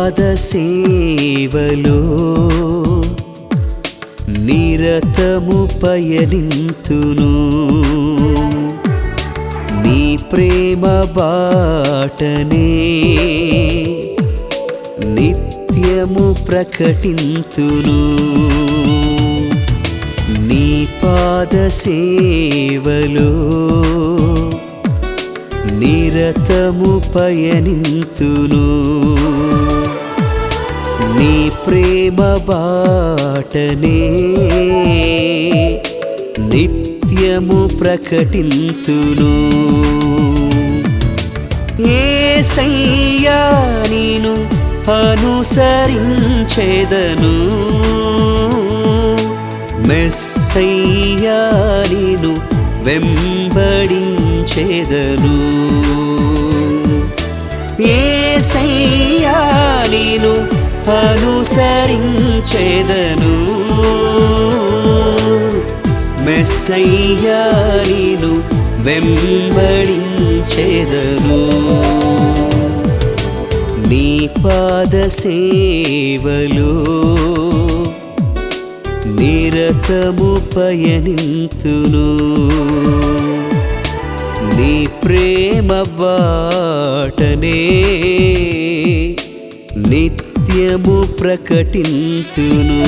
పాద సేవలో నిరతము పయనింతును నీ ప్రేమ బాటనే నిత్యము ప్రకటింతును నీ పాద సేవలో నిరతము పయనింతును నీ ప్రేమ బాటనే నిత్యము ప్రకటింతును యేసయ్యా నిన్ను అనుసరించెదను మెస్సయ్యా నిన్ను వెంబడించెదను యేసయ్యా నిన్ను అనుసరించెదను మెస్సయ్యా నిన్ను వెంబడించెదను నీ పాద సేవలో నిరతము పయనింతును నీ ప్రేమ బాటనే నిత్యము ప్రకటింతును